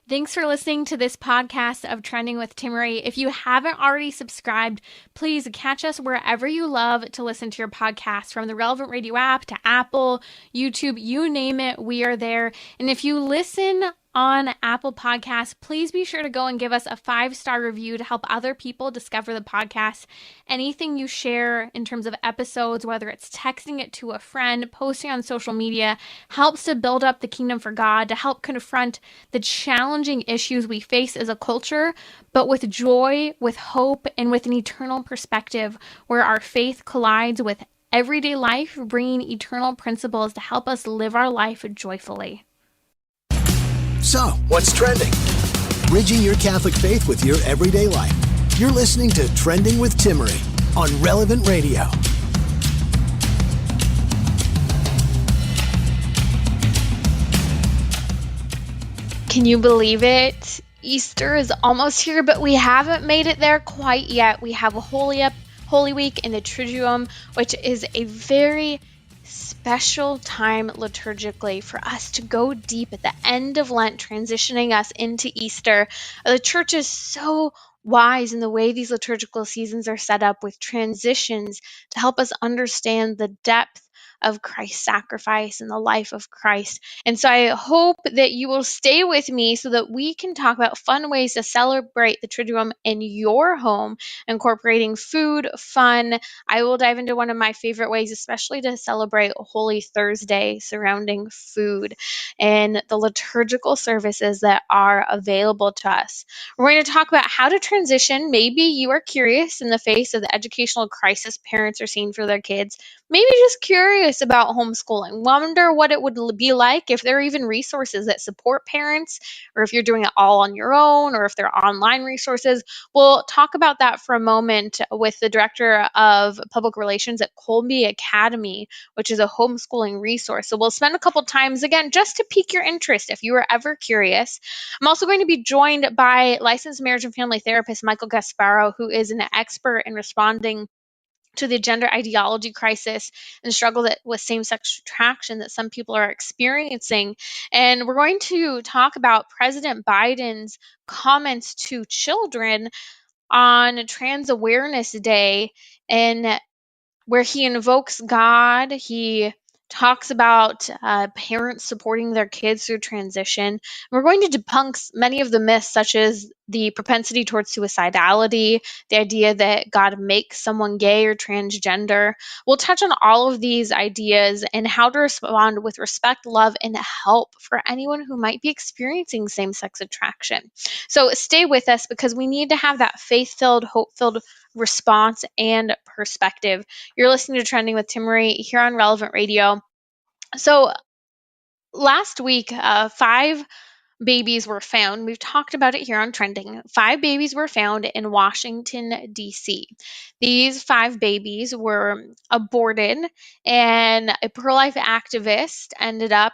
Thanks for listening to this podcast of Trending with Timmerie. If you haven't already subscribed, please catch us wherever you love to listen to your podcast, from the Relevant Radio app to Apple, YouTube, you name it, we are there. And if you listen on Apple Podcasts, please be sure to go and give us a 5-star review to help other people discover the podcast. Anything you share in terms of episodes, whether it's texting it to a friend, posting on social media, helps to build up the kingdom for God, to help confront the challenging issues we face as a culture, but with joy, with hope, and with an eternal perspective where our faith collides with everyday life, bringing eternal principles to help us live our life joyfully. So, what's trending? Bridging your Catholic faith with your everyday life. You're listening to Trending with Timmerie on Relevant Radio. Can you believe it? Easter is almost here, but we haven't made it there quite yet. We have a Holy Week in the Triduum, which is a very special time liturgically for us to go deep at the end of Lent, transitioning us into Easter. The church is so wise in the way these liturgical seasons are set up with transitions to help us understand the depth of Christ's sacrifice and the life of Christ. And so I hope that you will stay with me so that we can talk about fun ways to celebrate the Triduum in your home, incorporating food, fun. I will dive into one of my favorite ways, especially to celebrate Holy Thursday, surrounding food and the liturgical services that are available to us. We're going to talk about how to transition. Maybe you are curious in the face of the educational crisis parents are seeing for their kids. Maybe just curious about homeschooling. Wonder what it would be like, if there are even resources that support parents, or if you're doing it all on your own, or if there are online resources. We'll talk about that for a moment with the director of public relations at Kolbe Academy, which is a homeschooling resource. So we'll spend a couple times, again, just to pique your interest if you are ever curious. I'm also going to be joined by licensed marriage and family therapist Michael Gasparro, who is an expert in responding to the gender ideology crisis and struggle that with same-sex attraction that some people are experiencing. And we're going to talk about President Biden's comments to children on Trans Awareness Day, and where he invokes God. He talks about parents supporting their kids through transition. We're going to debunk many of the myths, such as the propensity towards suicidality, the idea that God makes someone gay or transgender. We'll touch on all of these ideas and how to respond with respect, love, and help for anyone who might be experiencing same-sex attraction. So stay with us, because we need to have that faith-filled, hope-filled response and perspective. You're listening to Trending with Timmerie here on Relevant Radio. So last week, 5 babies were found. We've talked about it here on Trending. 5 babies were found in Washington, D.C. These 5 babies were aborted, and a pro-life activist ended up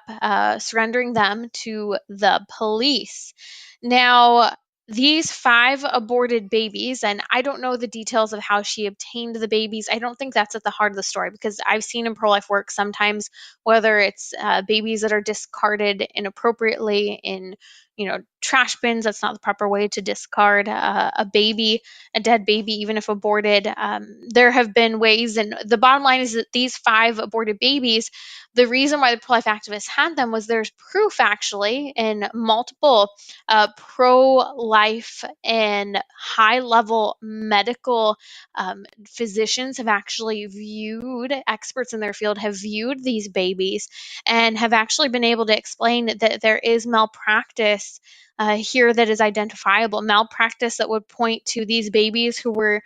surrendering them to the police. Now, these 5 aborted babies, and I don't know the details of how she obtained the babies. I don't think that's at the heart of the story, because I've seen in pro-life work sometimes, whether it's babies that are discarded inappropriately in trash bins. That's not the proper way to discard a baby, a dead baby, even if aborted. There have been ways, and the bottom line is that these 5 aborted babies, the reason why the pro-life activists had them was there's proof actually in multiple pro-life and high-level medical physicians have actually viewed, experts in their field have viewed these babies and have actually been able to explain that there is malpractice here that is identifiable, malpractice that would point to these babies who were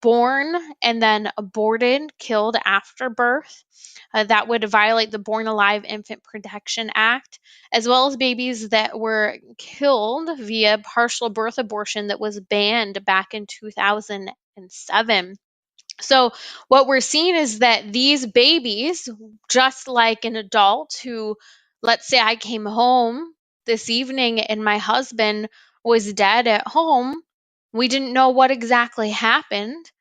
born and then aborted, killed after birth. That would violate the Born Alive Infant Protection Act, as well as babies that were killed via partial birth abortion that was banned back in 2007. So what we're seeing is that these babies, just like an adult who, let's say I came home this evening and my husband was dead at home, we didn't know what exactly happened.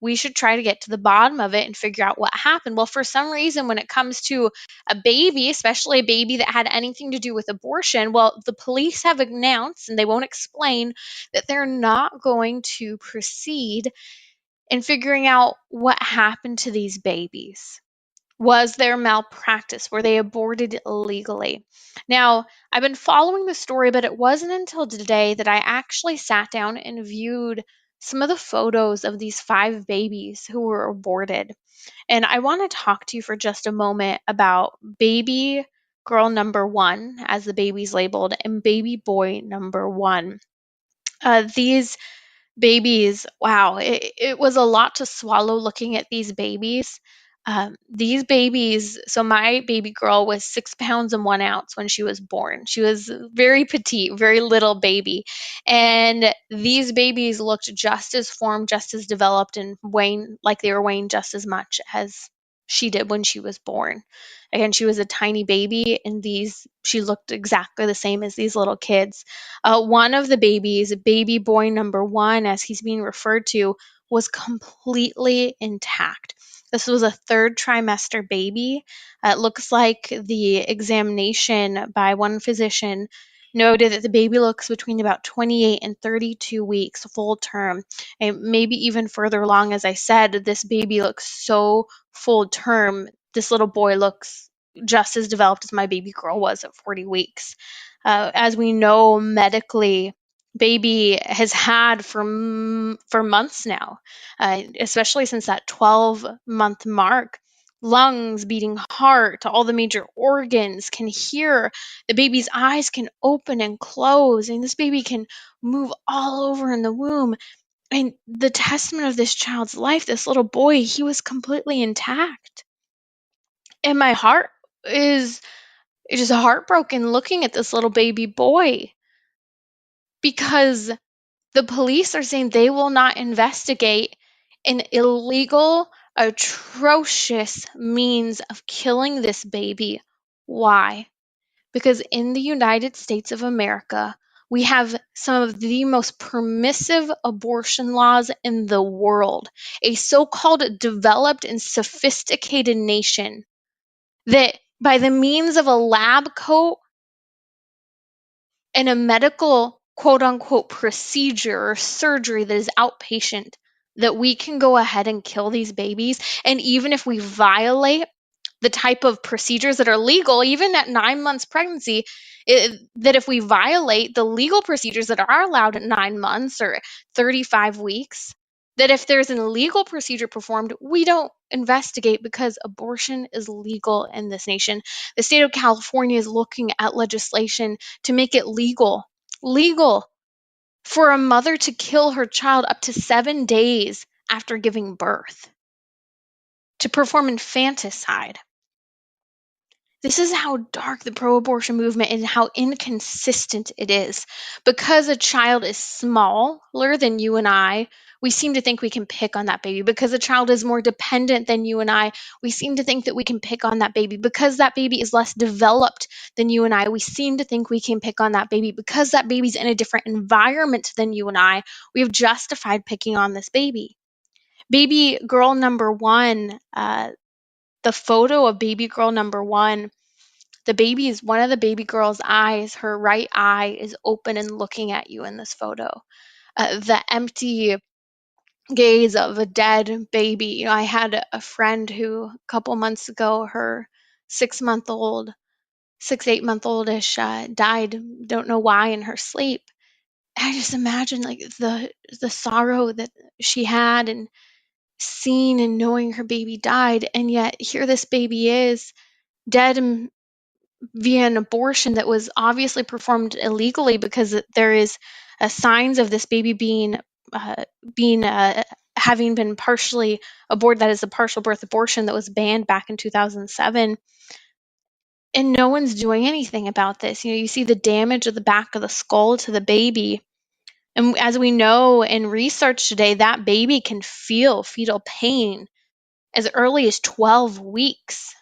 we should try to get to the bottom of it and figure out what happened. Well, for some reason, when it comes to a baby, especially a baby that had anything to do with abortion, well, the police have announced, and they won't explain, that they're not going to proceed in figuring out what happened to these babies. Was there malpractice? Were they aborted illegally? Now, I've been following the story, but it wasn't until today that I actually sat down and viewed some of the photos of these 5 babies who were aborted. And I want to talk to you for just a moment about baby girl number 1, as the baby's labeled, and baby boy number 1. These babies, wow, it was a lot to swallow looking at these babies. These babies, so my baby girl was 6 pounds and 1 ounce when she was born. She was very petite, very little baby. And these babies looked just as formed, just as developed, and weighing like they were weighing just as much as she did when she was born. Again, she was a tiny baby, and she looked exactly the same as these little kids. One of the babies, baby boy number 1, as he's being referred to, was completely intact. This was a 3rd trimester baby. It looks like the examination by one physician noted that the baby looks between about 28 and 32 weeks full term, and maybe even further along. As I said, this baby looks so full term. This little boy looks just as developed as my baby girl was at 40 weeks. As we know medically, baby has had for months now, especially since that 12-month mark. Lungs, beating heart, all the major organs can hear. The baby's eyes can open and close, and this baby can move all over in the womb. And the testament of this child's life, this little boy, he was completely intact. And my heart is just heartbroken looking at this little baby boy, because the police are saying they will not investigate an illegal, atrocious means of killing this baby. Why? Because in the United States of America, we have some of the most permissive abortion laws in the world, a so-called developed and sophisticated nation that, by the means of a lab coat and a medical quote unquote procedure or surgery that is outpatient, that we can go ahead and kill these babies. And even if we violate the type of procedures that are legal, even at 9 months pregnancy, that if we violate the legal procedures that are allowed at 9 months or 35 weeks, that if there's an illegal procedure performed, we don't investigate, because abortion is legal in this nation. The state of California is looking at legislation to make it legal for a mother to kill her child up to 7 days after giving birth, to perform infanticide. This is how dark the pro-abortion movement is and how inconsistent it is. Because a child is smaller than you and I, we seem to think we can pick on that baby. Because a child is more dependent than you and I, we seem to think that we can pick on that baby. Because that baby is less developed than you and I, we seem to think we can pick on that baby. Because that baby's in a different environment than you and I, we have justified picking on this baby. Baby girl number 1, the photo of baby girl number 1, one of the baby girl's eyes, her right eye is open and looking at you in this photo. The empty gaze of a dead baby. You know, I had a friend who a couple months ago, her 8-month-oldish died, don't know why, in her sleep. I just imagine like the sorrow that she had, and seeing and knowing her baby died, and yet here this baby is dead via an abortion that was obviously performed illegally, because there is signs of this baby having been partially aborted. That is a partial birth abortion that was banned back in 2007. And no one's doing anything about this. You know, you see the damage of the back of the skull to the baby. And as we know in research today, that baby can feel fetal pain as early as 12 weeks.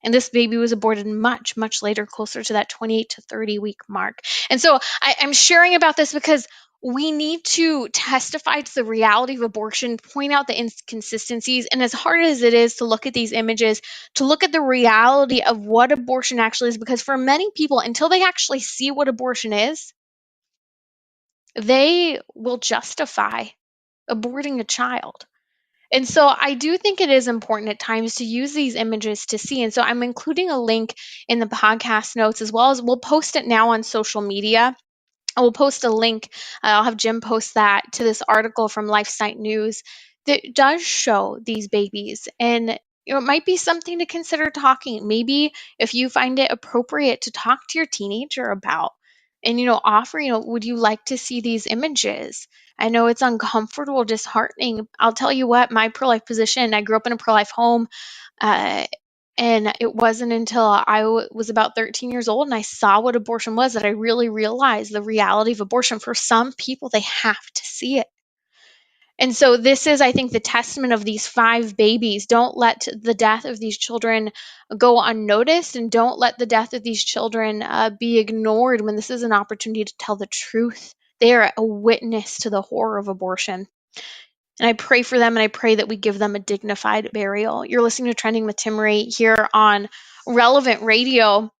And this baby was aborted much, much later, closer to that 28 to 30 week mark. And so I'm sharing about this because we need to testify to the reality of abortion, point out the inconsistencies, and as hard as it is to look at these images, to look at the reality of what abortion actually is, because for many people, until they actually see what abortion is, they will justify aborting a child. And so I do think it is important at times to use these images to see. And so I'm including a link in the podcast notes, as well as we'll post it now on social media. I will post a link. I'll have Jim post that to this article from LifeSite News that does show these babies. And it might be something to consider talking. Maybe if you find it appropriate to talk to your teenager about and, offer, would you like to see these images? I know it's uncomfortable, disheartening. I'll tell you what, my pro-life position, I grew up in a pro-life home. Uh, and it wasn't until I was about 13 years old and I saw what abortion was that I really realized the reality of abortion. For some people, they have to see it. And so this is, I think, the testament of these 5 babies. Don't let the death of these children go unnoticed, and don't let the death of these children be ignored when this is an opportunity to tell the truth. They are a witness to the horror of abortion. And I pray for them, and I pray that we give them a dignified burial. You're listening to Trending with Timmerie here on Relevant Radio.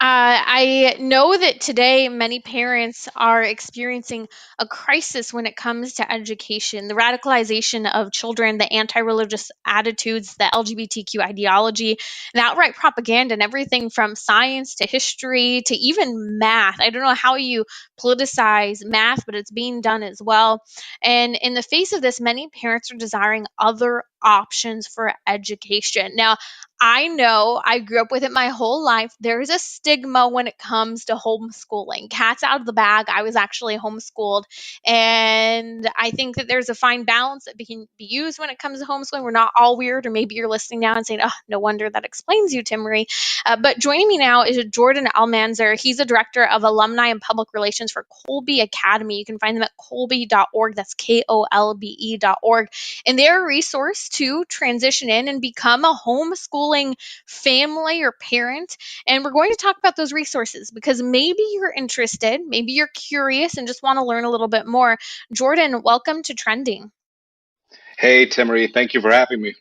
I know that today many parents are experiencing a crisis when it comes to education, the radicalization of children, the anti-religious attitudes, the LGBTQ ideology, and outright propaganda, and everything from science to history to even math. I don't know how you politicize math, but it's being done as well. And in the face of this, many parents are desiring other options for education. Now, I know I grew up with it my whole life. There is a stigma when it comes to homeschooling. Cat's out of the bag. I was actually homeschooled. And I think that there's a fine balance that can be used when it comes to homeschooling. We're not all weird, or maybe you're listening now and saying, oh, no wonder that explains you, Timmerie. But joining me now is Jordan Almanzar. He's a director of alumni and public relations for Kolbe Academy. You can find them at kolbe.org. That's KOLBE.org. And they're a resource to transition in and become a homeschooling family or parent. And we're going to talk about those resources because maybe you're interested, maybe you're curious and just want to learn a little bit more. Jordan, welcome to Trending. Hey, Timmerie, thank you for having me.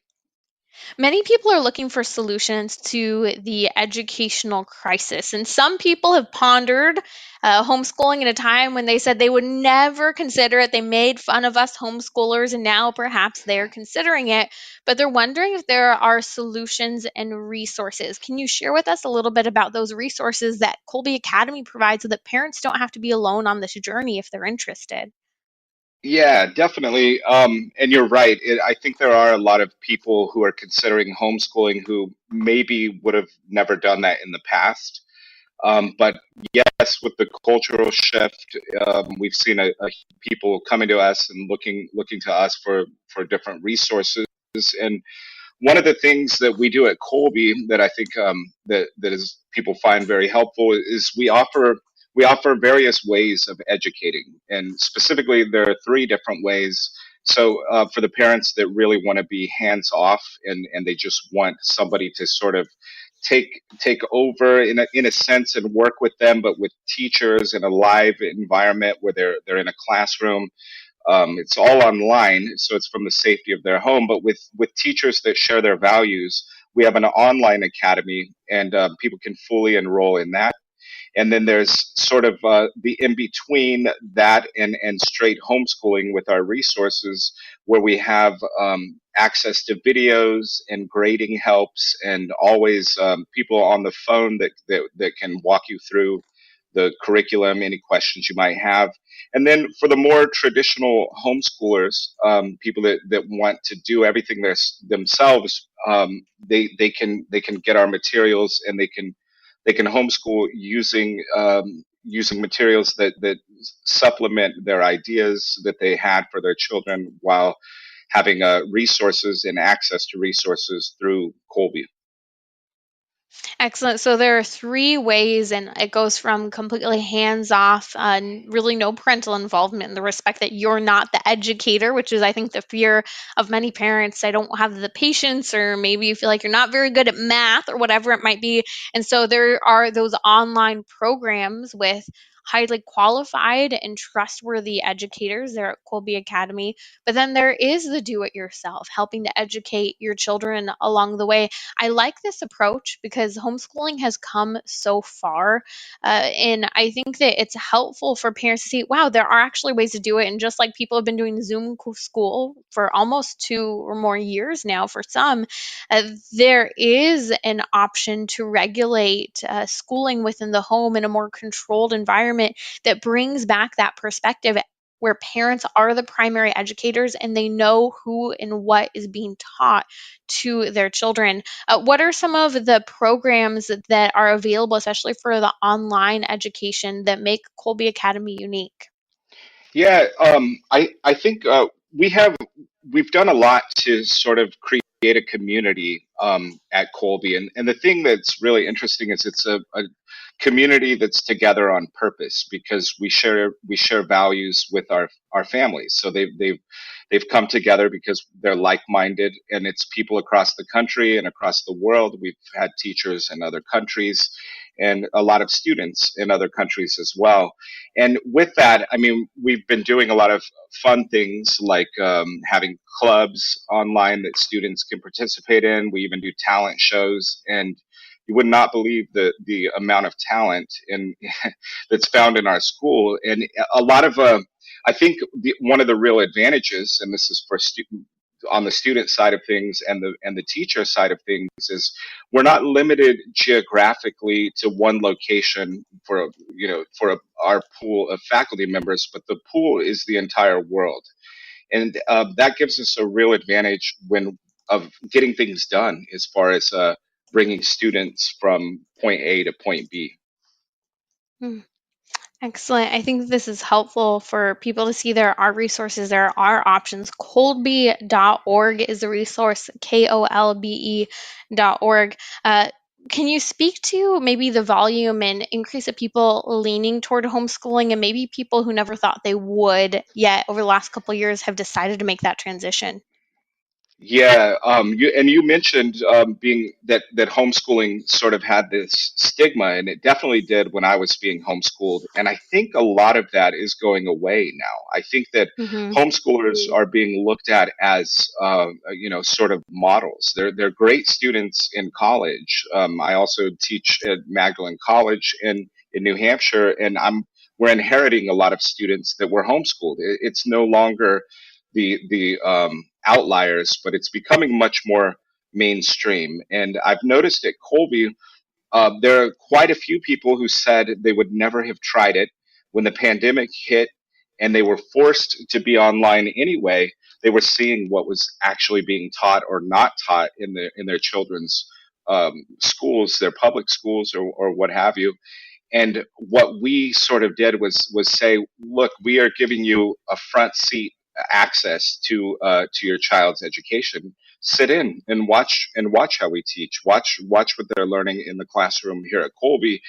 Many people are looking for solutions to the educational crisis, and some people have pondered homeschooling at a time when they said they would never consider it. They made fun of us homeschoolers, and now perhaps they're considering it, but they're wondering if there are solutions and resources. Can you share with us a little bit about those resources that Kolbe Academy provides so that parents don't have to be alone on this journey if they're interested? Yeah, definitely. And you're right. I think there are a lot of people who are considering homeschooling who maybe would have never done that in the past. But yes, with the cultural shift, we've seen people coming to us and looking to us for different resources. And one of the things that we do at Colby that I think that is people find very helpful is we offer various ways of educating, and specifically there are 3 different ways. So for the parents that really want to be hands off and they just want somebody to sort of take over in a sense and work with them, but with teachers in a live environment where they're in a classroom. It's all online, so it's from the safety of their home. But with teachers that share their values, we have an online academy, and people can fully enroll in that. And then there's sort of the in between that and straight homeschooling with our resources, where we have access to videos and grading helps, and always people on the phone that can walk you through the curriculum, any questions you might have. And then for the more traditional homeschoolers, people that want to do everything themselves, they can get our materials, and they can homeschool using materials that supplement their ideas that they had for their children, while having resources and access to resources through Colby. Excellent. So there are 3 ways, and it goes from completely hands off, really no parental involvement, in the respect that you're not the educator, which is, I think, the fear of many parents. I don't have the patience, or maybe you feel like you're not very good at math, or whatever it might be. And so there are those online programs with highly qualified and trustworthy educators there at Kolbe Academy. But then there is the do it yourself, helping to educate your children along the way. I like this approach because homeschooling has come so far. And I think that it's helpful for parents to see, wow, there are actually ways to do it. And just like people have been doing Zoom school for almost 2 or more years now for some, there is an option to regulate schooling within the home in a more controlled environment that brings back that perspective where parents are the primary educators and they know who and what is being taught to their children. What are some of the programs that are available, especially for the online education, that make Kolbe Academy unique? Yeah, I think we've done a lot to sort of create a community at Colby, and the thing that's really interesting is it's a community that's together on purpose because we share values with our families. So they've come together because they're like-minded, and it's people across the country and across the world. We've had teachers in other countries and a lot of students in other countries as well. And with that, I mean, we've been doing a lot of fun things like having clubs online that students can participate in. We even do talent shows, and you would not believe the amount of talent in that's found in our school. And a lot of I think one of the real advantages, and this is for student on the student side of things and the teacher side of things, is we're not limited geographically to one location for our pool of faculty members, but the pool is the entire world, and that gives us a real advantage when of getting things done as far as bringing students from point A to point B. Hmm. Excellent. I think this is helpful for people to see there are resources, there are options. Kolbe.org is a resource, KOLBE.org. Can you speak to maybe the volume and increase of people leaning toward homeschooling and maybe people who never thought they would yet over the last couple of years have decided to make that transition? Yeah, you mentioned being that homeschooling sort of had this stigma, and it definitely did when I was being homeschooled. And I think a lot of that is going away now. I think that Hmm. homeschoolers are being looked at as sort of models. They're great students in college. I also teach at Magdalen College in New Hampshire, and we're inheriting a lot of students that were homeschooled. It's no longer the outliers, but it's becoming much more mainstream. And I've noticed at Colby, there are quite a few people who said they would never have tried it when the pandemic hit and they were forced to be online anyway. They were seeing what was actually being taught or not taught in their children's schools, their public schools, or what have you. And what we sort of did was say, look, we are giving you a front seat access to your child's education. Sit in and watch how we teach. Watch what they're learning in the classroom here at Colby.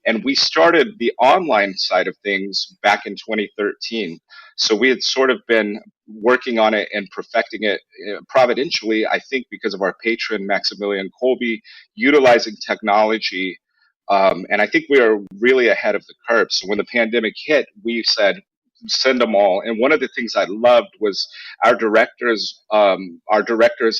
And we started the online side of things back in 2013. So we had sort of been working on it and perfecting it providentially, I think, because of our patron Maximilian Colby utilizing technology, and I think we are really ahead of the curve. So when the pandemic hit, we said, send them all. And one of the things I loved was our director's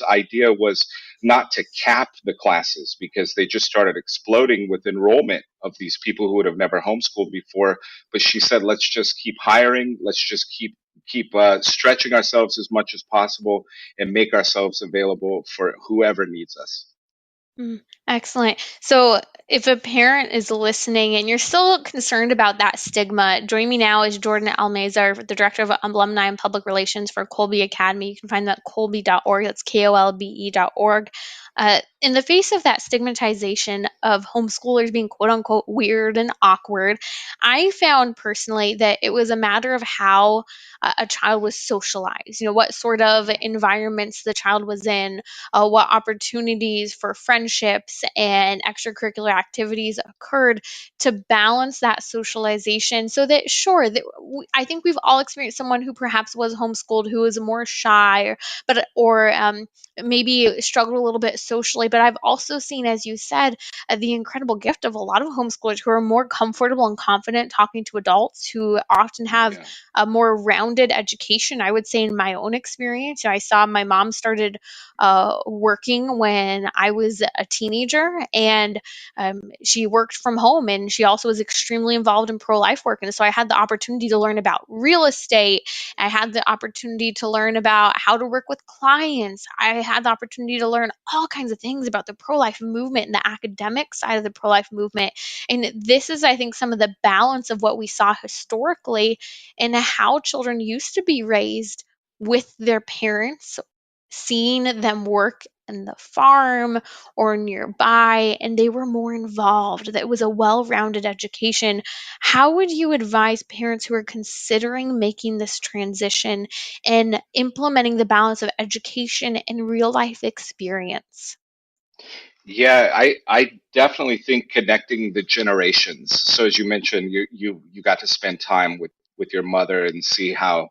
idea was not to cap the classes because they just started exploding with enrollment of these people who would have never homeschooled before. But she said, let's just keep hiring. Let's just keep stretching ourselves as much as possible and make ourselves available for whoever needs us. Excellent. So, if a parent is listening and you're still concerned about that stigma, joining me now is Jordan Almayzar, the Director of Alumni and Public Relations for Kolbe Academy. You can find that at kolbe.org. That's KOLBE.org. In the face of that stigmatization of homeschoolers being quote unquote weird and awkward, I found personally that it was a matter of how a child was socialized, what sort of environments the child was in, what opportunities for friendships and extracurricular activities occurred to balance that socialization so that, sure, I think we've all experienced someone who perhaps was homeschooled who was more shy or maybe struggled a little bit socially. But I've also seen, as you said, the incredible gift of a lot of homeschoolers who are more comfortable and confident talking to adults who often have Yeah. a more rounded education. I would say, in my own experience, I saw my mom started working when I was a teenager, and she worked from home, and she also was extremely involved in pro-life work. And so I had the opportunity to learn about real estate. I had the opportunity to learn about how to work with clients. I had the opportunity to learn all kinds of things about the pro-life movement and the academic side of the pro-life movement. And this is, I think, some of the balance of what we saw historically and how children used to be raised with their parents, seeing them work in the farm or nearby, and they were more involved. That was a well-rounded education. How would you advise parents who are considering making this transition and implementing the balance of education and real life experience? Yeah, I definitely think connecting the generations. So as you mentioned, you got to spend time with your mother and see how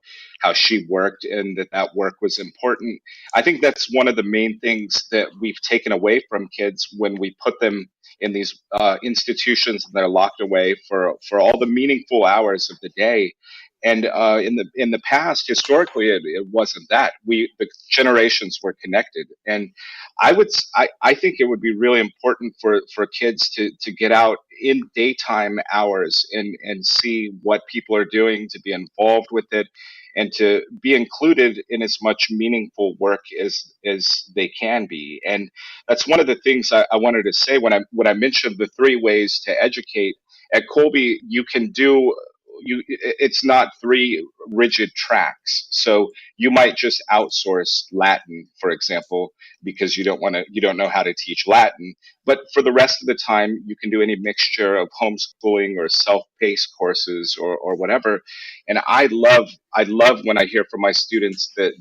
she worked and that work was important. I think that's one of the main things that we've taken away from kids when we put them in these institutions and they're locked away for all the meaningful hours of the day. And in the past, historically, it wasn't that. The generations were connected, and I think it would be really important for kids to get out in daytime hours and see what people are doing, to be involved with it, and to be included in as much meaningful work as they can be. And that's one of the things I wanted to say when I mentioned the three ways to educate at Colby. You can do it's not three rigid tracks. So you might just outsource Latin, for example, because you don't know how to teach Latin. But for the rest of the time, you can do any mixture of homeschooling or self-paced courses or whatever. And I love when I hear from my students that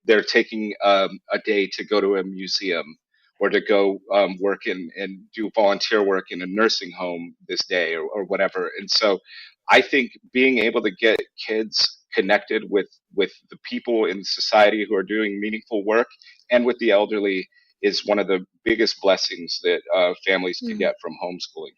they're taking a day to go to a museum or to go work and do volunteer work in a nursing home this day or whatever. And so I think being able to get kids connected with the people in society who are doing meaningful work and with the elderly is one of the biggest blessings that families can get from homeschooling.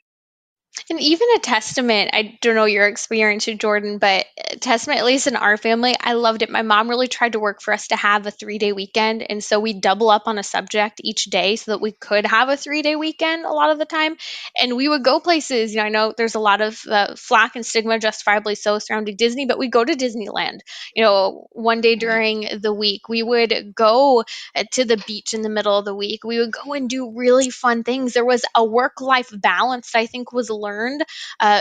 And even a testament, I don't know your experience with Jordan, but a testament, at least in our family, I loved it. My mom really tried to work for us to have a 3-day weekend. And so we double up on a subject each day so that we could have a 3-day weekend a lot of the time. And we would go places. I know there's a lot of flack and stigma, justifiably so, surrounding Disney, but we go to Disneyland, one day Right. during the week. We would go to the beach in the middle of the week. We would go and do really fun things. There was a work-life balance that I think was learned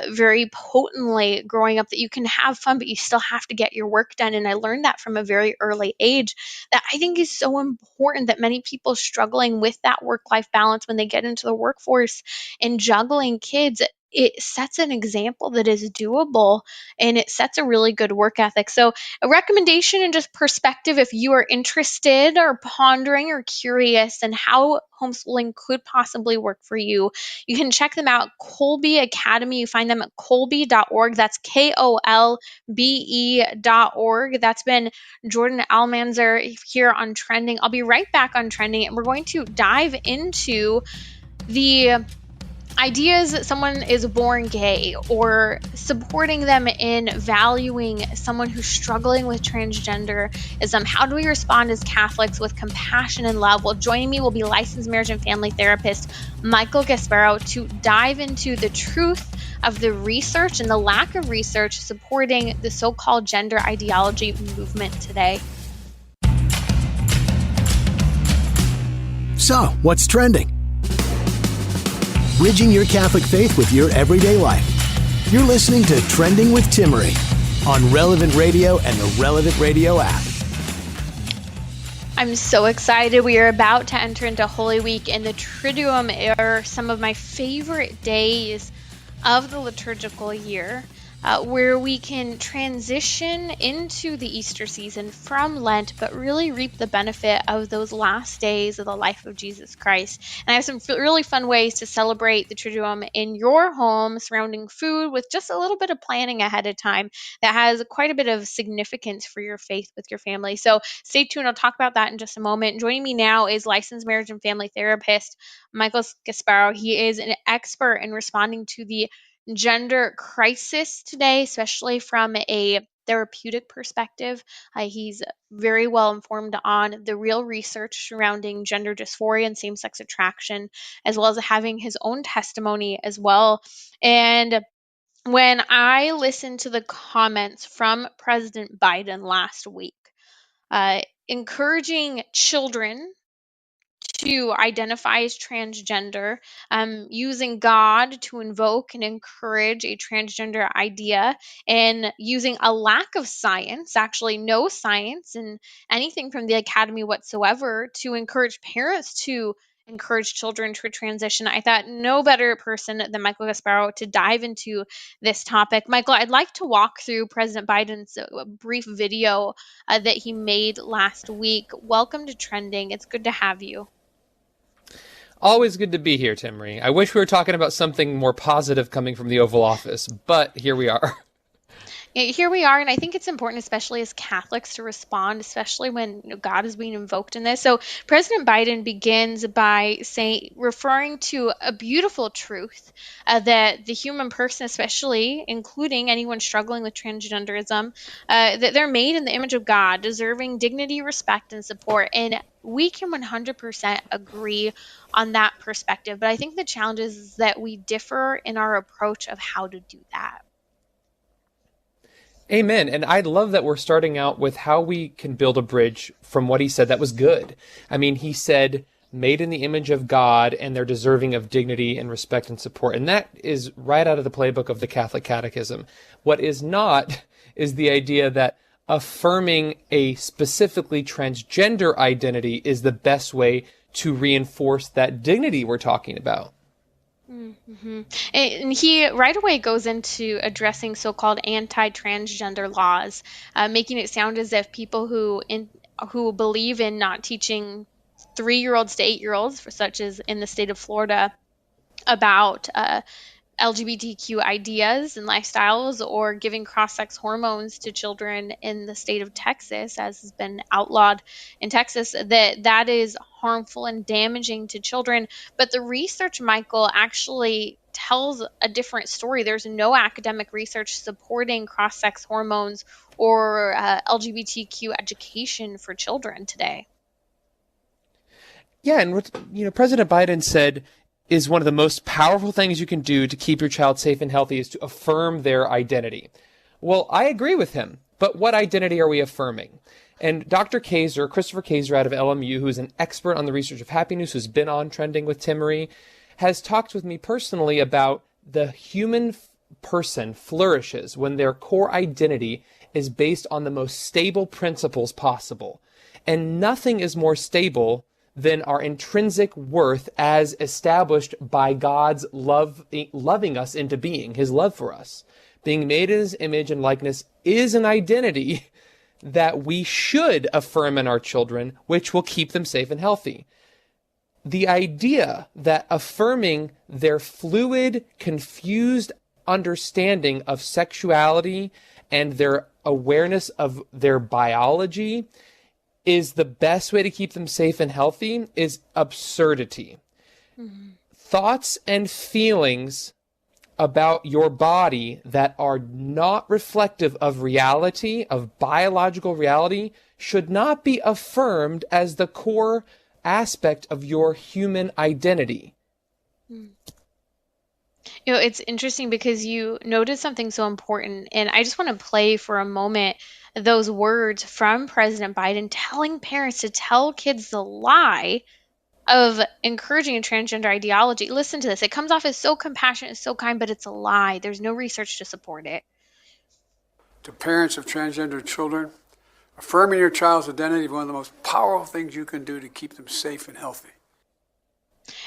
very potently growing up, that you can have fun, but you still have to get your work done. And I learned that from a very early age, that I think is so important, that many people struggling with that work-life balance when they get into the workforce and juggling kids, it sets an example that is doable, and it sets a really good work ethic. So a recommendation and just perspective, if you are interested or pondering or curious and how homeschooling could possibly work for you, you can check them out. Kolbe Academy. You find them at kolbe.org. That's KOLBE.org. That's been Jordan Almanzar here on Trending. I'll be right back on Trending, and we're going to dive into the ideas that someone is born gay, or supporting them in valuing someone who's struggling with transgenderism. How do we respond as Catholics with compassion and love? Well, joining me will be licensed marriage and family therapist Michael Gasparro to dive into the truth of the research and the lack of research supporting the so-called gender ideology movement today. So, what's trending? Bridging your Catholic faith with your everyday life. You're listening to Trending with Timmerie on Relevant Radio and the Relevant Radio app. I'm so excited. We are about to enter into Holy Week, and the Triduum are some of my favorite days of the liturgical year. where we can transition into the Easter season from Lent, but really reap the benefit of those last days of the life of Jesus Christ. And I have some really fun ways to celebrate the Triduum in your home surrounding food with just a little bit of planning ahead of time that has quite a bit of significance for your faith with your family. So stay tuned. I'll talk about that in just a moment. Joining me now is licensed marriage and family therapist Michael Gasparro. He is an expert in responding to the gender crisis today, especially from a therapeutic perspective. He's very well informed on the real research surrounding gender dysphoria and same sex attraction, as well as having his own testimony as well. And when I listened to the comments from President Biden last week, encouraging children to identify as transgender, using God to invoke and encourage a transgender idea, and using a lack of science, actually no science and anything from the academy whatsoever, to encourage parents to encourage children to transition. I thought no better person than Michael Gasparro to dive into this topic. Michael, I'd like to walk through President Biden's brief video that he made last week. Welcome to Trending. It's good to have you. Always good to be here, Timmerie. I wish we were talking about something more positive coming from the Oval Office, but here we are. Here we are, and I think it's important, especially as Catholics, to respond, especially when God is being invoked in this. So President Biden begins by referring to a beautiful truth that the human person, especially including anyone struggling with transgenderism, that they're made in the image of God, deserving dignity, respect, and support. And we can 100% agree on that perspective. But I think the challenge is that we differ in our approach of how to do that. Amen. And I love that we're starting out with how we can build a bridge from what he said that was good. I mean, he said, made in the image of God, and they're deserving of dignity and respect and support. And that is right out of the playbook of the Catholic Catechism. What is not is the idea that affirming a specifically transgender identity is the best way to reinforce that dignity we're talking about. Mm-hmm. And he right away goes into addressing so-called anti-transgender laws, making it sound as if people who believe in not teaching 3-year-olds to 8-year-olds, such as in the state of Florida, about LGBTQ ideas and lifestyles, or giving cross-sex hormones to children in the state of Texas, as has been outlawed in Texas, that is harmful and damaging to children. But the research, Michael, actually tells a different story. There's no academic research supporting cross-sex hormones or LGBTQ education for children today. Yeah, and what President Biden said is one of the most powerful things you can do to keep your child safe and healthy is to affirm their identity. Well, I agree with him, but what identity are we affirming? And Dr. Kaiser, Christopher Kaiser out of LMU, who is an expert on the research of happiness, who's been on Trending with Timmerie, has talked with me personally about the human person flourishes when their core identity is based on the most stable principles possible. And nothing is more stable than our intrinsic worth as established by God's loving us into being, his love for us. Being made in his image and likeness is an identity that we should affirm in our children, which will keep them safe and healthy. The idea that affirming their fluid, confused understanding of sexuality and their awareness of their biology is the best way to keep them safe and healthy is absurdity. Mm-hmm. Thoughts and feelings about your body that are not reflective of reality, of biological reality, should not be affirmed as the core aspect of your human identity. It's interesting because you noted something so important, and I just want to play for a moment those words from President Biden telling parents to tell kids the lie of encouraging a transgender ideology. Listen to this. It comes off as so compassionate, so kind, but it's a lie. There's no research to support it. To parents of transgender children, affirming your child's identity is one of the most powerful things you can do to keep them safe and healthy.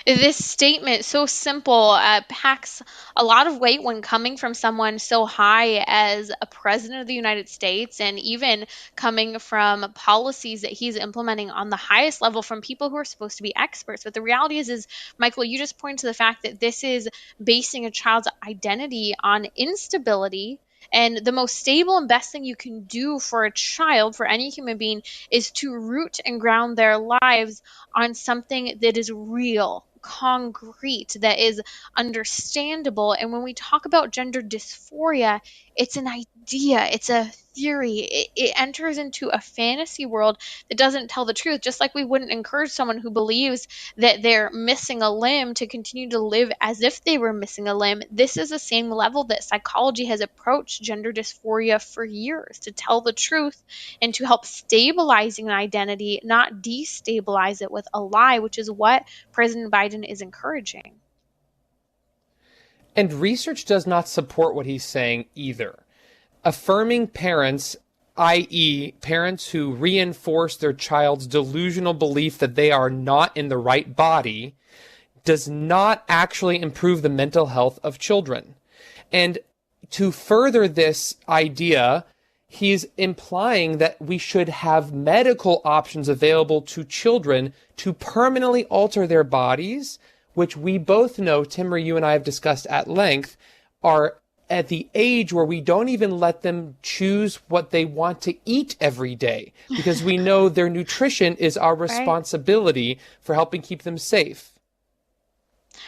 This statement, so simple, packs a lot of weight when coming from someone so high as a president of the United States, and even coming from policies that he's implementing on the highest level from people who are supposed to be experts. But the reality is Michael, you just point to the fact that this is basing a child's identity on instability. And the most stable and best thing you can do for a child, for any human being, is to root and ground their lives on something that is real, concrete, that is understandable. And when we talk about gender dysphoria, it's an idea, it's a theory. It enters into a fantasy world that doesn't tell the truth, just like we wouldn't encourage someone who believes that they're missing a limb to continue to live as if they were missing a limb. This is the same level that psychology has approached gender dysphoria for years, to tell the truth and to help stabilizing an identity, not destabilize it with a lie, which is what President Biden is encouraging. And research does not support what he's saying either. Affirming parents, i.e., parents who reinforce their child's delusional belief that they are not in the right body, does not actually improve the mental health of children. And to further this idea, he's implying that we should have medical options available to children to permanently alter their bodies, which we both know, Timmerie, you and I have discussed at length, are at the age where we don't even let them choose what they want to eat every day, because we know their nutrition is our responsibility for helping keep them safe.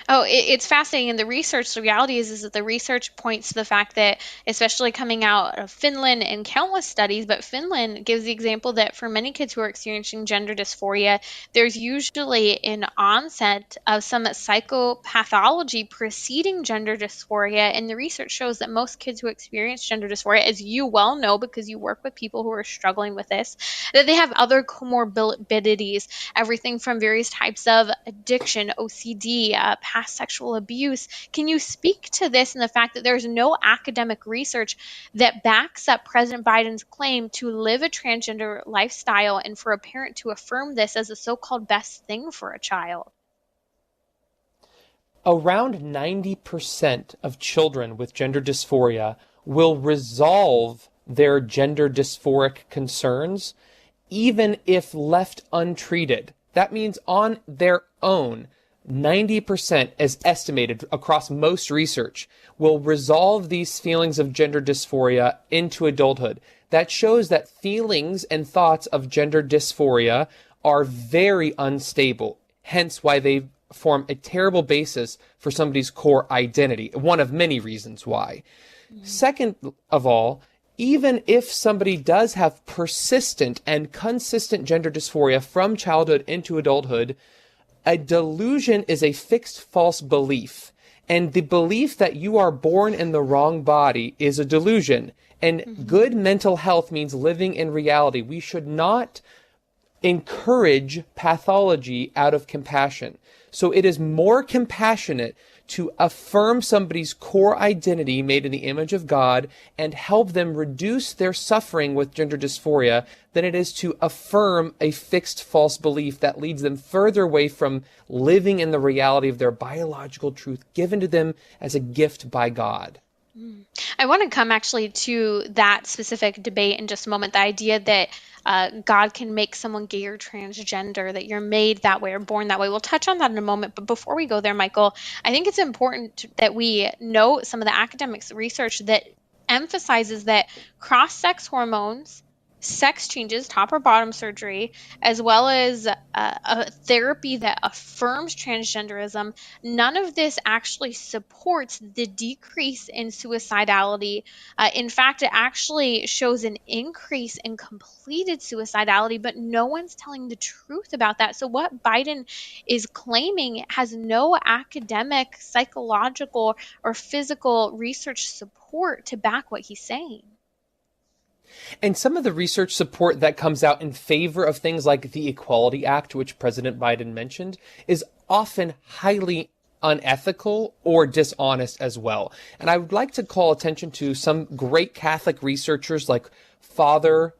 Oh, it's fascinating. And the research, the reality is that the research points to the fact that, especially coming out of Finland and countless studies, but Finland gives the example that for many kids who are experiencing gender dysphoria, there's usually an onset of some psychopathology preceding gender dysphoria. And the research shows that most kids who experience gender dysphoria, as you well know because you work with people who are struggling with this, that they have other comorbidities, everything from various types of addiction, OCD, past sexual abuse. Can you speak to this and the fact that there's no academic research that backs up President Biden's claim to live a transgender lifestyle and for a parent to affirm this as a so-called best thing for a child? Around 90% of children with gender dysphoria will resolve their gender dysphoric concerns even if left untreated. That means on their own, 90%, as estimated across most research, will resolve these feelings of gender dysphoria into adulthood. That shows that feelings and thoughts of gender dysphoria are very unstable, hence why they form a terrible basis for somebody's core identity, one of many reasons why. Second of all, even if somebody does have persistent and consistent gender dysphoria from childhood into adulthood, a delusion is a fixed false belief. And the belief that you are born in the wrong body is a delusion. And good mental health means living in reality. We should not encourage pathology out of compassion. So it is more compassionate to affirm somebody's core identity made in the image of God and help them reduce their suffering with gender dysphoria than it is to affirm a fixed false belief that leads them further away from living in the reality of their biological truth given to them as a gift by God. I want to come actually to that specific debate in just a moment. The idea that God can make someone gay or transgender, that you're made that way or born that way. We'll touch on that in a moment. But before we go there, Michael, I think it's important that we note some of the academic research that emphasizes that cross-sex hormones, sex changes, top or bottom surgery, as well as a therapy that affirms transgenderism, none of this actually supports the decrease in suicidality. In fact, it actually shows an increase in completed suicidality, but no one's telling the truth about that. So what Biden is claiming has no academic, psychological, or physical research support to back what he's saying. And some of the research support that comes out in favor of things like the Equality Act, which President Biden mentioned, is often highly unethical or dishonest as well. And I would like to call attention to some great Catholic researchers like Father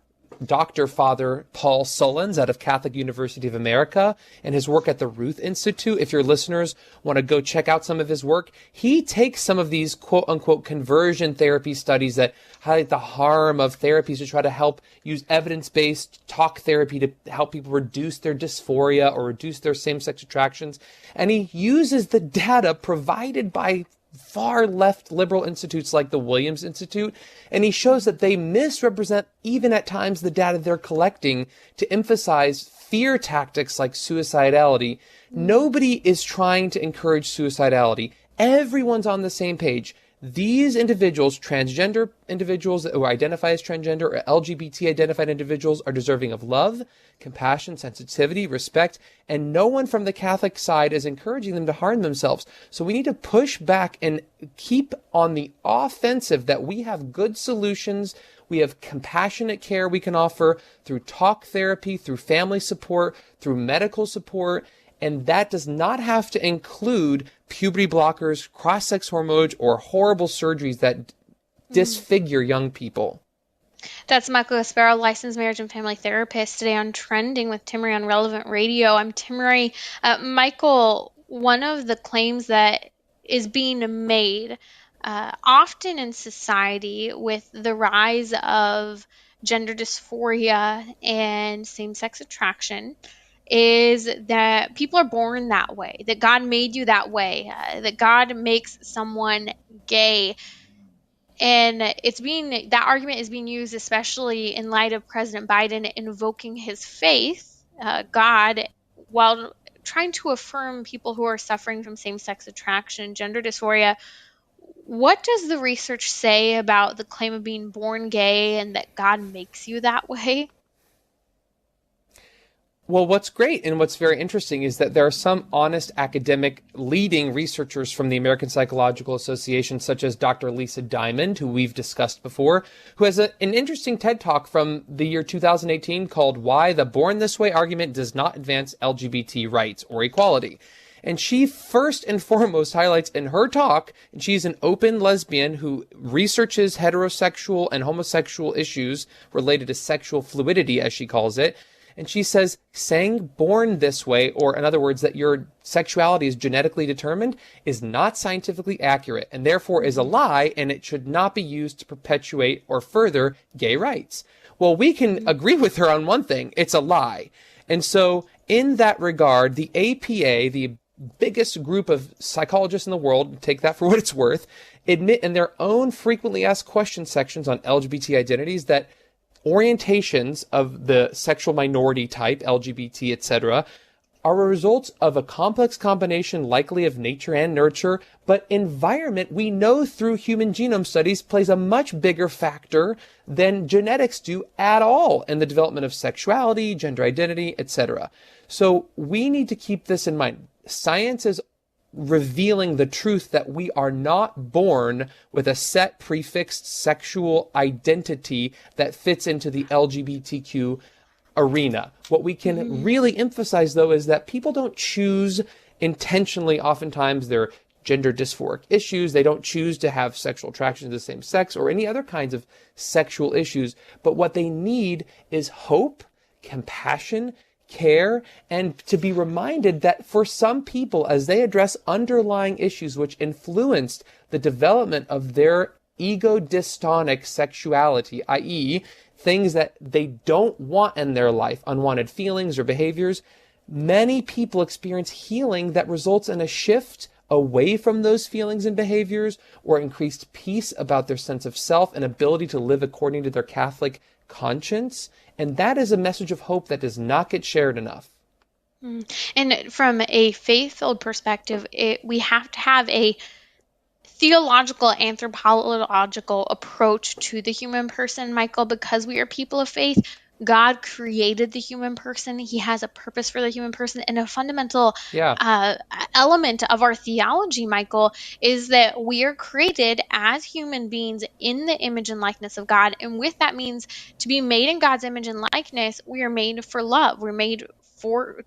Dr. Father Paul Sullins out of Catholic University of America and his work at the Ruth Institute. If your listeners want to go check out some of his work, he takes some of these quote unquote conversion therapy studies that highlight the harm of therapies to try to help use evidence-based talk therapy to help people reduce their dysphoria or reduce their same-sex attractions. And he uses the data provided by far left liberal institutes like the Williams Institute, and he shows that they misrepresent even at times the data they're collecting to emphasize fear tactics like suicidality. Nobody is trying to encourage suicidality. Everyone's on the same page. These individuals, transgender individuals who identify as transgender or LGBT identified individuals, are deserving of love, compassion, sensitivity, respect, and no one from the Catholic side is encouraging them to harm themselves. So we need to push back and keep on the offensive that we have good solutions. We have compassionate care we can offer through talk therapy, through family support, through medical support. And that does not have to include puberty blockers, cross-sex hormones, or horrible surgeries that disfigure young people. That's Michael Gasparro, licensed marriage and family therapist, today on Trending with Timmerie on Relevant Radio. I'm Timmerie. Michael, one of the claims that is being made often in society with the rise of gender dysphoria and same-sex attraction is that people are born that way, that God made you that way, that God makes someone gay. And that argument is being used especially in light of President Biden invoking his faith, God, while trying to affirm people who are suffering from same-sex attraction, gender dysphoria. What does the research say about the claim of being born gay and that God makes you that way? Well, what's great and what's very interesting is that there are some honest academic leading researchers from the American Psychological Association, such as Dr. Lisa Diamond, who we've discussed before, who has an interesting TED Talk from the year 2018 called Why the Born This Way Argument Does Not Advance LGBT Rights or Equality. And she first and foremost highlights in her talk, and she's an open lesbian who researches heterosexual and homosexual issues related to sexual fluidity, as she calls it. And she says, saying born this way, or in other words, that your sexuality is genetically determined, is not scientifically accurate and therefore is a lie, and it should not be used to perpetuate or further gay rights. Well, we can agree with her on one thing. It's a lie. And so in that regard, the APA, the biggest group of psychologists in the world, take that for what it's worth, admit in their own frequently asked question sections on LGBT identities that orientations of the sexual minority type, LGBT, etc., are a result of a complex combination likely of nature and nurture, but environment, we know through human genome studies, plays a much bigger factor than genetics do at all in the development of sexuality, gender identity, etc. So we need to keep this in mind. Science is revealing the truth that we are not born with a set prefixed sexual identity that fits into the LGBTQ arena. What we can really emphasize, though, is that people don't choose intentionally, oftentimes, their gender dysphoric issues. They don't choose to have sexual attraction to the same sex or any other kinds of sexual issues. But what they need is hope, compassion, care, and to be reminded that for some people, as they address underlying issues which influenced the development of their ego-dystonic sexuality, i.e., things that they don't want in their life, unwanted feelings or behaviors, many people experience healing that results in a shift away from those feelings and behaviors, or increased peace about their sense of self and ability to live according to their Catholic conscience. And that is a message of hope that does not get shared enough. And from a faith-filled perspective, we have to have a theological, anthropological approach to the human person, Michael, because we are people of faith. God created the human person. He has a purpose for the human person. And a fundamental element of our theology, Michael, is that we are created as human beings in the image and likeness of God. And with that means to be made in God's image and likeness, we are made for love. We're made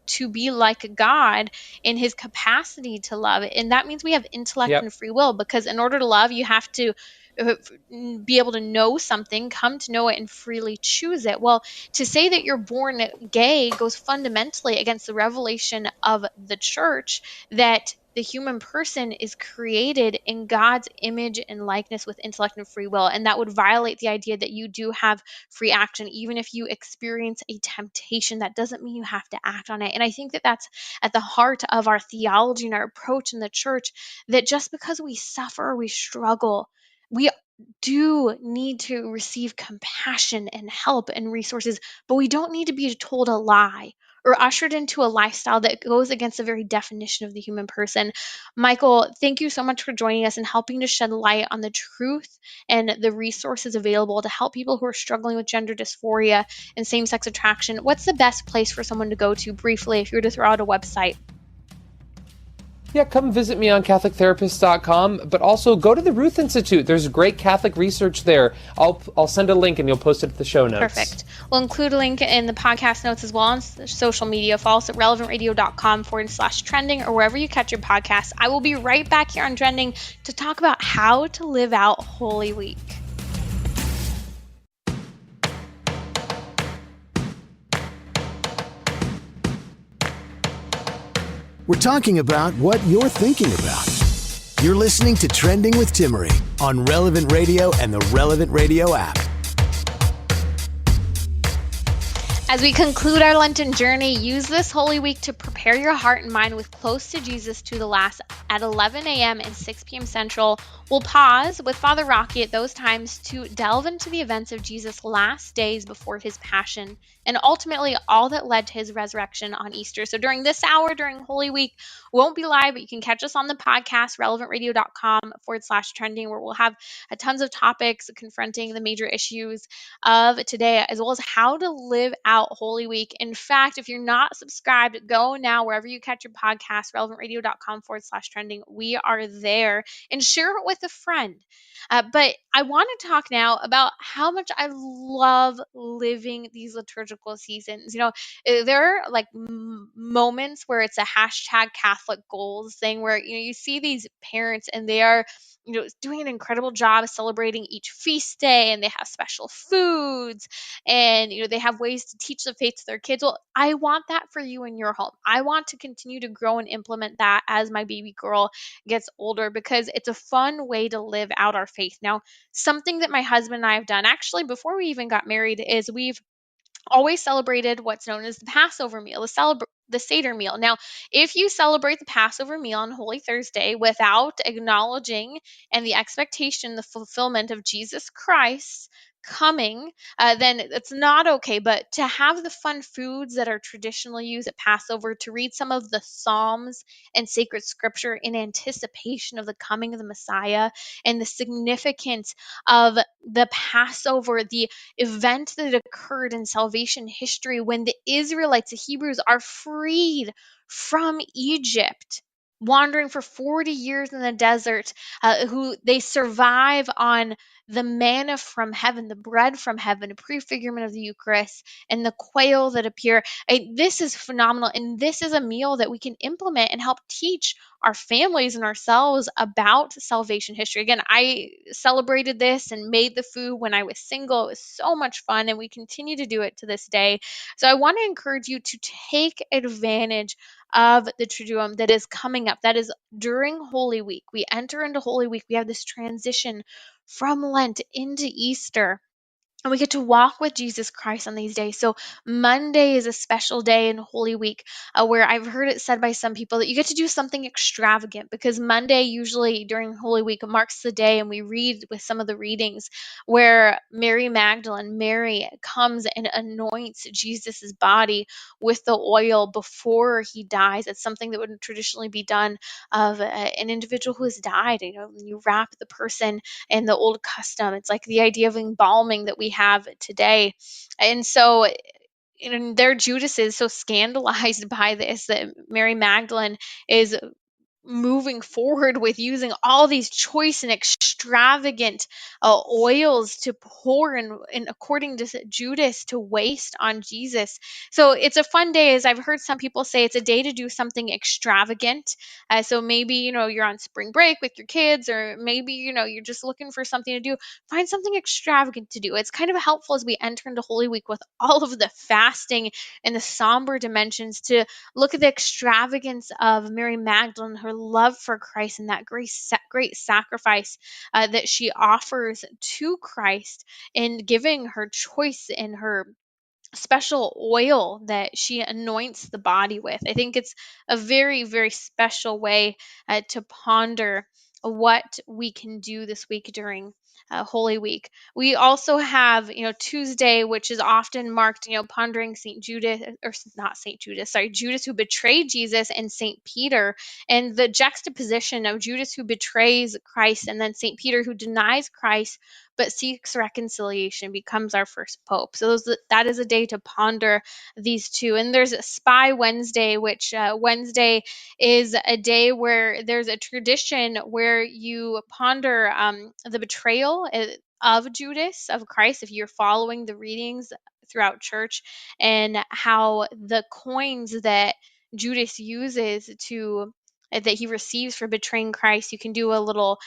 to be like God in his capacity to love. And that means we have intellect and free will, because in order to love, you have to be able to know something, come to know it, and freely choose it. Well, to say that you're born gay goes fundamentally against the revelation of the church that the human person is created in God's image and likeness with intellect and free will. And that would violate the idea that you do have free action. Even if you experience a temptation, that doesn't mean you have to act on it. And I think that that's at the heart of our theology and our approach in the church, that just because we suffer or we struggle, we do need to receive compassion and help and resources, but we don't need to be told a lie or ushered into a lifestyle that goes against the very definition of the human person. Michael, thank you so much for joining us and helping to shed light on the truth and the resources available to help people who are struggling with gender dysphoria and same sex attraction. What's the best place for someone to go to briefly if you were to throw out a website? Yeah, come visit me on CatholicTherapist.com, but also go to the Ruth Institute. There's great Catholic research there. I'll send a link and you'll post it at the show notes. Perfect. We'll include a link in the podcast notes as well on social media. Follow us at relevantradio.com/trending or wherever you catch your podcasts. I will be right back here on Trending to talk about how to live out Holy Week. We're talking about what you're thinking about. You're listening to Trending with Timmerie on Relevant Radio and the Relevant Radio app. As we conclude our Lenten journey, use this Holy Week to prepare your heart and mind with Close to Jesus to the Last at 11 a.m. and 6 p.m. Central. We'll pause with Father Rocky at those times to delve into the events of Jesus' last days before his passion and ultimately all that led to his resurrection on Easter. So during this hour, during Holy Week, we won't be live, but you can catch us on the podcast, relevantradio.com/trending, where we'll have tons of topics confronting the major issues of today, as well as how to live out Holy Week. In fact, if you're not subscribed, go now wherever you catch your podcast, relevantradio.com/trending. We are there, and share it with a friend. But I want to talk now about how much I love living these liturgical seasons. There are like moments where it's a hashtag Catholic goals thing where, you see these parents and they are, doing an incredible job celebrating each feast day, and they have special foods and, they have ways to teach the faith to their kids. Well, I want that for you in your home. I want to continue to grow and implement that as my baby girl gets older, because it's a fun way to live out our faith. Now, something that my husband and I have done actually before we even got married is we've always celebrated what's known as the Passover meal, the Seder meal. Now, if you celebrate the Passover meal on Holy Thursday without acknowledging and the expectation, the fulfillment of Jesus Christ coming, then it's not okay. But to have the fun foods that are traditionally used at Passover, to read some of the Psalms and sacred scripture in anticipation of the coming of the Messiah and the significance of the Passover, the event that occurred in salvation history when the Israelites, the Hebrews, are freed from Egypt, wandering for 40 years in the desert, who they survive on the manna from heaven, the bread from heaven, a prefigurement of the Eucharist, and the quail that appear. This is phenomenal, and this is a meal that we can implement and help teach our families and ourselves about salvation history. Again, I celebrated this and made the food when I was single. It was so much fun, and we continue to do it to this day. So I want to encourage you to take advantage of the Triduum that is coming up. That is during Holy Week. We enter into Holy Week. We have this transition from Lent into Easter. And we get to walk with Jesus Christ on these days. So Monday is a special day in Holy Week, where I've heard it said by some people that you get to do something extravagant, because Monday usually during Holy Week marks the day, and we read with some of the readings where Mary Magdalene, Mary, comes and anoints Jesus's body with the oil before he dies. It's something that would traditionally be done of an individual who has died. You wrap the person in the old custom. It's like the idea of embalming that we have today. And so their Judas is so scandalized by this, that Mary Magdalene is moving forward with using all these choice and extravagant oils to pour in according to Judas to waste on Jesus. So it's a fun day, as I've heard some people say, it's a day to do something extravagant. So maybe, you're on spring break with your kids, or maybe, you're just looking for something to do. Find something extravagant to do. It's kind of helpful as we enter into Holy Week with all of the fasting and the somber dimensions to look at the extravagance of Mary Magdalene, her love for Christ, and that great sacrifice that she offers to Christ in giving her choice in her special oil that she anoints the body with. I think it's a very, very special way to ponder what we can do this week during Holy Week. We also have, Tuesday, which is often marked, pondering St. Judas, or not St. Judas, sorry, Judas who betrayed Jesus, and St. Peter, and the juxtaposition of Judas who betrays Christ and then St. Peter who denies Christ but seeks reconciliation, becomes our first pope. So that is a day to ponder these two. And there's a Spy Wednesday, which Wednesday is a day where there's a tradition where you ponder the betrayal of Judas, of Christ, if you're following the readings throughout church, and how the coins that Judas uses that he receives for betraying Christ, you can do a little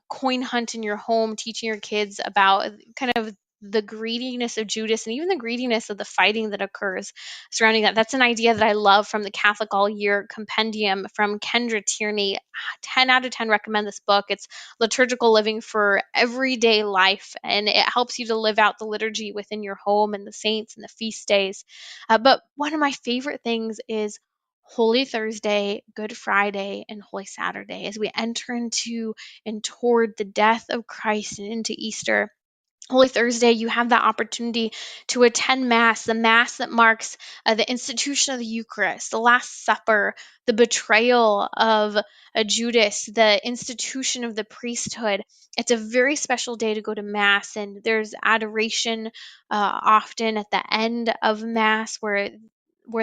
coin hunt in your home, teaching your kids about kind of the greediness of Judas and even the greediness of the fighting that occurs surrounding that. That's an idea that I love from the Catholic All Year Compendium from Kendra Tierney. 10 out of 10 recommend this book. It's liturgical living for everyday life, and it helps you to live out the liturgy within your home and the saints and the feast days. But one of my favorite things is Holy Thursday, Good Friday, and Holy Saturday as we enter into and toward the death of Christ and into Easter. Holy Thursday, you have the opportunity to attend Mass, the Mass that marks the institution of the Eucharist, the Last Supper, the betrayal of Judas, the institution of the priesthood. It's a very special day to go to Mass, and there's adoration often at the end of Mass where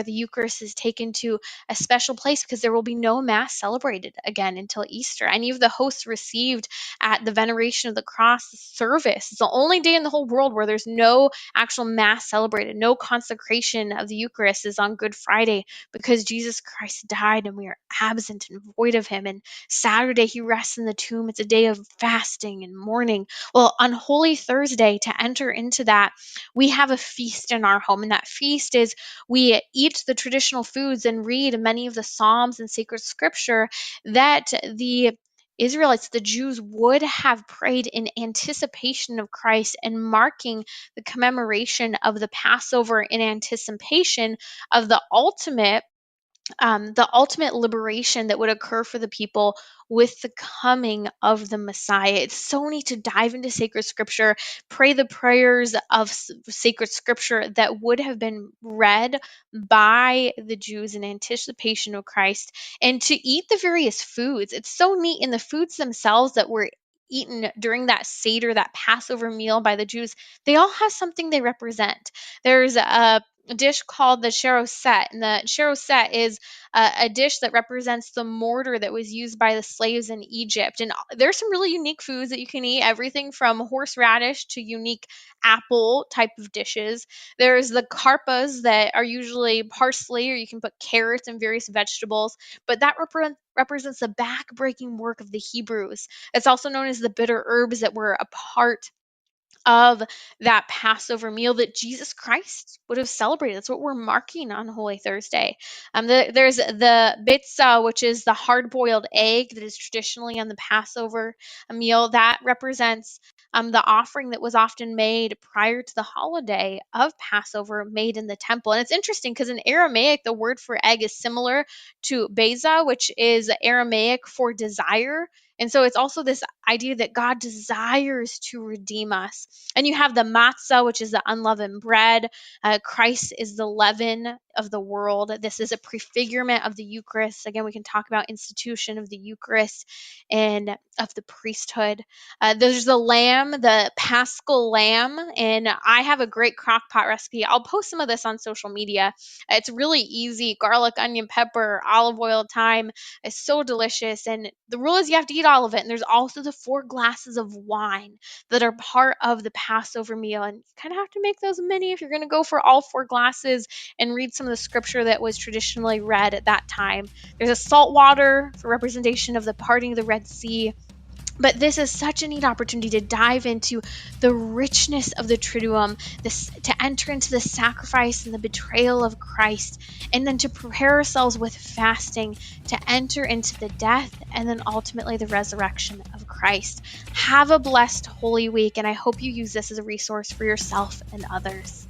the Eucharist is taken to a special place, because there will be no Mass celebrated again until Easter. Any of the hosts received at the Veneration of the Cross service. It's the only day in the whole world where there's no actual Mass celebrated. No consecration of the Eucharist is on Good Friday, because Jesus Christ died and we are absent and void of him. And Saturday he rests in the tomb. It's a day of fasting and mourning. Well, on Holy Thursday, to enter into that, we have a feast in our home. And that feast is we eat the traditional foods and read many of the Psalms and sacred scripture that the Israelites, the Jews, would have prayed in anticipation of Christ, and marking the commemoration of the Passover in anticipation of the ultimate liberation that would occur for the people with the coming of the Messiah. It's so neat to dive into sacred scripture, pray the prayers of sacred scripture that would have been read by the Jews in anticipation of Christ, and to eat the various foods. It's so neat in the foods themselves that were eaten during that Seder, that Passover meal by the Jews. They all have something they represent. There's a dish called the cheroset, and the cheroset is a dish that represents the mortar that was used by the slaves in Egypt. And there's some really unique foods that you can eat, everything from horseradish to unique apple type of dishes. There's the karpas that are usually parsley, or you can put carrots and various vegetables, but that represents the back-breaking work of the Hebrews. It's also known as the bitter herbs that were a part of that Passover meal that Jesus Christ would have celebrated. That's what we're marking on Holy Thursday. There's the bitzah, which is the hard-boiled egg that is traditionally on the Passover meal. That represents the offering that was often made prior to the holiday of Passover, made in the temple. And it's interesting because in Aramaic, the word for egg is similar to beza, which is Aramaic for desire. And so it's also this idea that God desires to redeem us. And you have the matzah, which is the unleavened bread. Christ is the leaven of the world. This is a prefigurement of the Eucharist. Again, we can talk about institution of the Eucharist and of the priesthood. There's the lamb, the paschal lamb, and I have a great crock pot recipe. I'll post some of this on social media. It's really easy: garlic, onion, pepper, olive oil, thyme. It's so delicious. And the rule is you have to eat all of it. And there's also the 4 glasses of wine that are part of the Passover meal. And you kind of have to make those many if you're going to go for all 4 glasses and read some of the scripture that was traditionally read at that time. There's a salt water for representation of the parting of the Red Sea. But this is such a neat opportunity to dive into the richness of the Triduum, to enter into the sacrifice and the betrayal of Christ, and then to prepare ourselves with fasting to enter into the death and then ultimately the resurrection of Christ. Have a blessed Holy Week, and I hope you use this as a resource for yourself and others.